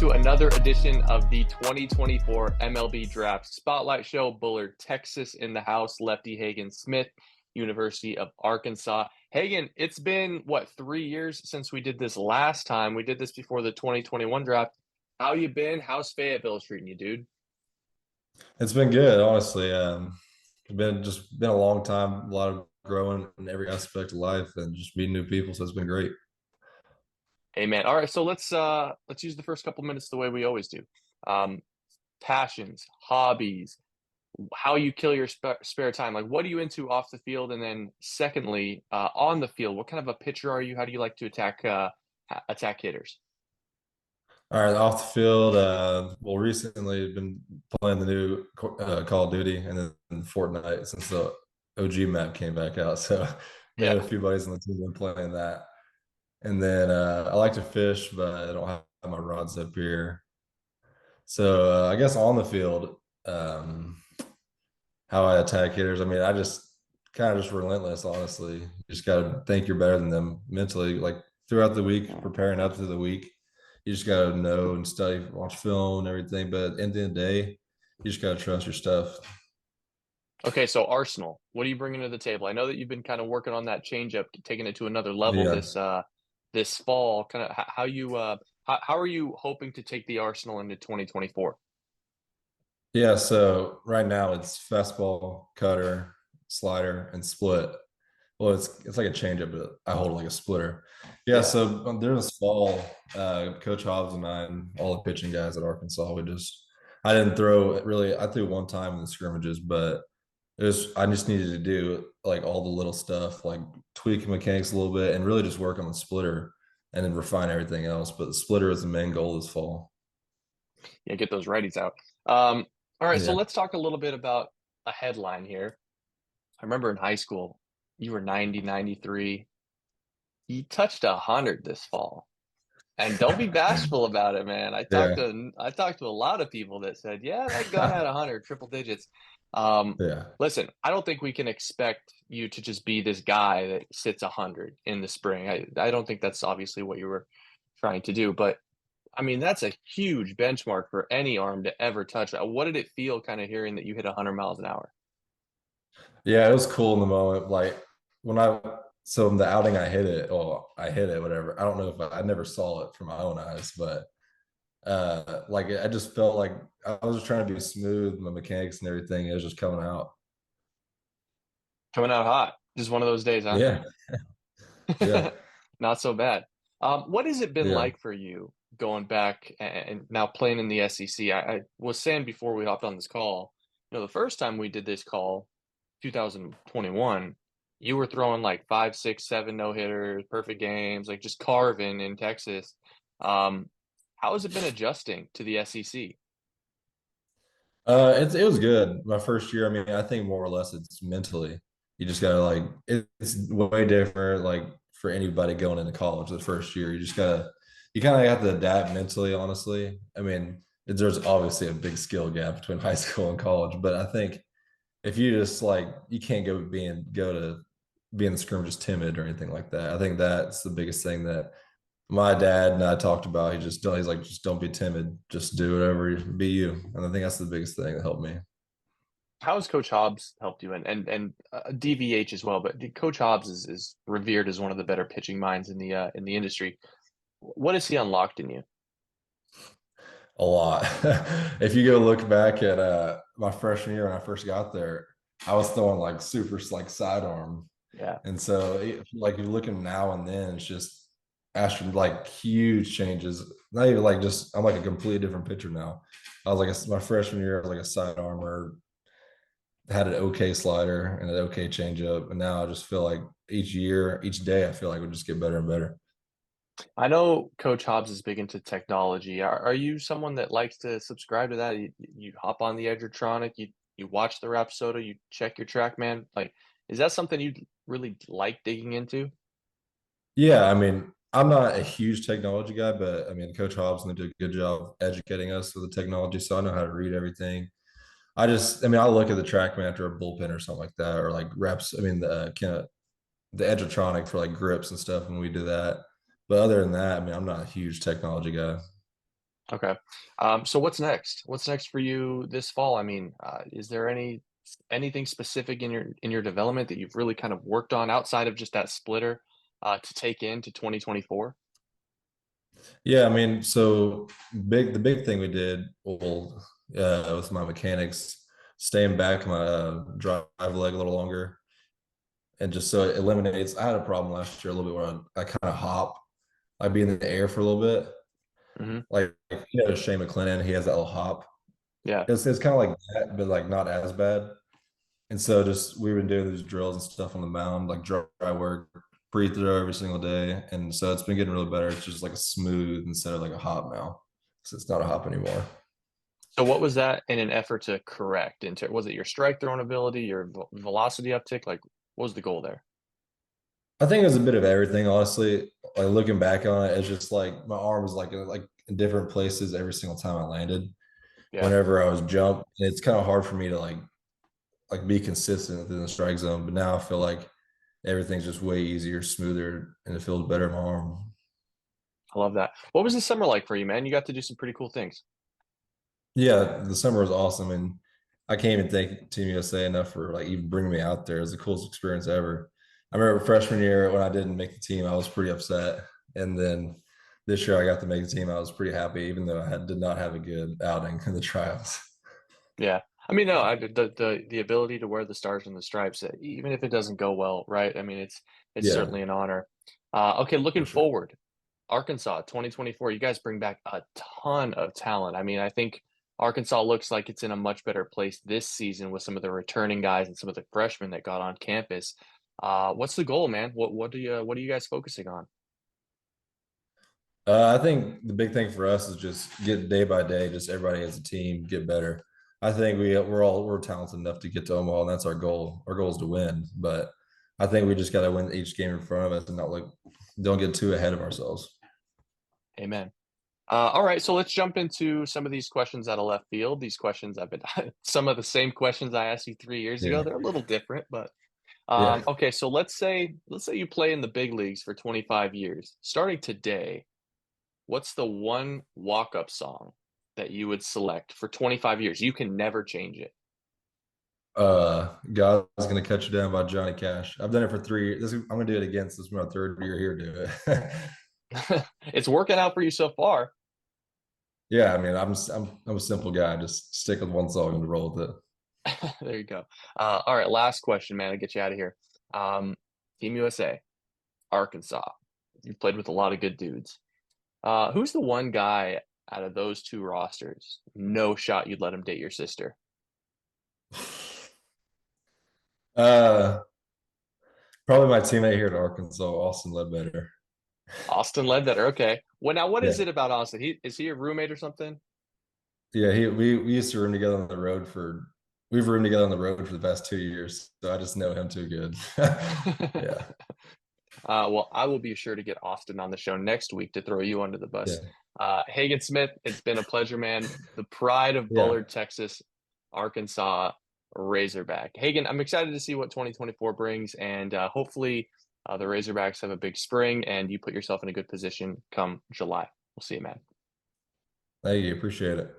to another edition of the 2024 MLB Draft Spotlight Show. Bullard, Texas in the house, lefty Hagen Smith, University of Arkansas. Hagen, it's been, 3 years since we did this last time? We did this before the 2021 draft. How you been? How's Fayetteville treating you, dude? It's been good, honestly. It's been a long time, a lot of growing in every aspect of life and just meeting new people. So it's been great. Hey, man. All right, so let's use the first couple minutes the way we always do. Um, Passions, hobbies, how you kill your spare time. Like, what are you into off the field? And then, secondly, on the field, what kind of a pitcher are you? How do you like to attack hitters? All right, off the field. Well, recently I've been playing the new Call of Duty and then Fortnite since the OG map came back out. So me and Yeah. a few buddies on the team been playing that. And then I like to fish, but I don't have my rods up here. So I guess on the field, how I attack hitters. I mean, I just kind of just relentless, honestly. You just got to think you're better than them mentally. Like throughout the week, preparing up to the week, you just got to know and study, watch film and everything. But at the end of the day, you just got to trust your stuff. Okay, so Arsenal, what are you bringing to the table? I know that you've been kind of working on that changeup, taking it to another level Yeah. this fall. Kind of how are you hoping to take the Arsenal into 2024? Yeah. So right now it's fastball, cutter, slider, and split. Well, it's like a changeup, but I hold it like a splitter. Yeah. Yeah. So during this fall, Coach Hobbs and I and all the pitching guys at Arkansas, I didn't throw it really. I threw one time in the scrimmages, but I just needed to do like all the little stuff, like tweak mechanics a little bit and really just work on the splitter and then refine everything else. But the splitter is the main goal this fall. Yeah, get those righties out. All right, so Yeah. let's talk a little bit about a headline here. I remember in high school, you were 90, 93. You touched 100 this fall. And don't be bashful about it, man. Yeah. I talked to a lot of people that said, yeah, that gun had 100 triple digits. Um, Yeah. Listen, I don't think we can expect you to just be this guy that sits 100 in the spring. I don't think that's obviously what you were trying to do, but I mean, that's a huge benchmark for any arm to ever touch. What did it feel kind of hearing that you hit 100 miles an hour? Yeah, it was cool in the moment. Like when so in the outing I hit it, I hit it, whatever. I don't know if I never saw it from my own eyes, but like I just felt like I was just trying to be smooth, my mechanics and everything. It was just coming out. Coming out hot. Just one of those days, huh? Yeah. Yeah. Not so bad. What has it been Yeah. like for you going back and now playing in the SEC? I was saying before we hopped on this call, the first time we did this call, 2021, you were throwing like five, six, seven no hitters, perfect games, like just carving in Texas. Um, how has it been adjusting to the SEC? It was good. My first year, I mean, I think more or less it's mentally. You just gotta like it's way different, like for anybody going into college the first year. You kind of have to adapt mentally, honestly. I mean, there's obviously a big skill gap between high school and college, but I think if you just like you can't go to being the scrim just timid or anything like that. I think that's the biggest thing that my dad and I talked about. He's like, just don't be timid, just do whatever, be you. And I think that's the biggest thing that helped me. How has Coach Hobbs helped you and DVH as well? But Coach Hobbs is revered as one of the better pitching minds in the industry. What has he unlocked in you? A lot. If you go look back at my freshman year when I first got there, I was throwing like super like sidearm. Yeah. And so like you're looking now and then, it's just like huge changes. Not even like just I'm like a completely different pitcher now. I was like my freshman year, I was like a sidearmer, had an okay slider and an okay changeup. And now I just feel like each year, each day, I feel like we just get better and better. I know Coach Hobbs is big into technology. Are you someone that likes to subscribe to that? You hop on the Edgertronic, you watch the Rapsoda, you check your TrackMan. Like, is that something you really like digging into? Yeah, I mean, I'm not a huge technology guy, but I mean, Coach Hobbs did a good job educating us with the technology, so I know how to read everything. I mean, I look at the TrackMan after a bullpen or something like that, or like reps. I mean, the Edgertronic for like grips and stuff when we do that. But other than that, I mean, I'm not a huge technology guy. Okay. So what's next? What's next for you this fall? I mean, is there anything specific in your development that you've really kind of worked on outside of just that splitter to take into 2024? Yeah, I mean, so the big thing we did, well, with my mechanics, staying back my drive leg a little longer, and just so it eliminates. I had a problem last year a little bit where I kind of hop, I'd be in the air for a little bit, Hmm. like Shane McClennan, he has that little hop. Yeah. It's kind of like that, but like not as bad. And so just we've been doing these drills and stuff on the mound, like dry work, breathe through every single day. And so it's been getting really better. It's just like a smooth instead of like a hop now. So it's not a hop anymore. So what was that in an effort to correct? Was it your strike throwing ability, your velocity uptick? Like, what was the goal there? I think it was a bit of everything, honestly. Like looking back on it, it's just like my arm was like in different places every single time I landed. Yeah, Whenever I was jumped, it's kind of hard for me to like be consistent within the strike zone. But now I feel like everything's just way easier, smoother, and it feels better in my arm. I love that. What was the summer like for you, man? You got to do some pretty cool things. Yeah, the summer was awesome, and I can't even thank Team USA enough for like even bringing me out there. It was the coolest experience ever. I remember freshman year when I didn't make the team, I was pretty upset, and then this year I got to make the team. I was pretty happy, even though did not have a good outing in the trials. Yeah. I mean, no, the ability to wear the stars and the stripes, even if it doesn't go well, right? I mean, it's Yeah, certainly an honor. Okay, looking for sure. forward, Arkansas 2024. You guys bring back a ton of talent. I mean, I think Arkansas looks like it's in a much better place this season with some of the returning guys and some of the freshmen that got on campus. What's the goal, man? What are you guys focusing on? I think the big thing for us is just get day by day, just everybody as a team get better. I think we're talented enough to get to Omaha, and that's our goal. Our goal is to win, but I think we just got to win each game in front of us and not like don't get too ahead of ourselves. Amen. All right, so let's jump into some of these questions out of left field. These questions I've been some of the same questions I asked you 3 years ago. Yeah, They're a little different, but yeah. okay. So let's say you play in the big leagues for 25 years. Starting today, what's the one walk-up song that you would select for 25 years? You can never change it. God's gonna cut you down by Johnny Cash. I've done it for 3 years. I'm gonna do it again. This is my third year here to do it. It's working out for you so far. Yeah, I mean, I'm a simple guy. Just stick with one song and roll with it. There you go. All right, last question, man. I'll get you out of here. Team USA, Arkansas. You've played with a lot of good dudes. Who's the one guy out of those two rosters? No shot you'd let him date your sister. Uh, Probably my teammate here at Arkansas, Austin Ledbetter. Austin Ledbetter. Okay. Well, now what is Yeah, it about Austin? Is he a roommate or something? yeah. We used to room together on the road for we've roomed together on the road for the past 2 years, so I just know him too good. Yeah, Well, I will be sure to get Austin on the show next week to throw you under the bus. yeah, Hagen Smith, it's been a pleasure, man. The pride of yeah. Bullard, Texas, Arkansas Razorback. Hagen, I'm excited to see what 2024 brings, and hopefully the Razorbacks have a big spring and you put yourself in a good position come July. We'll see you, man. Thank you. Appreciate it.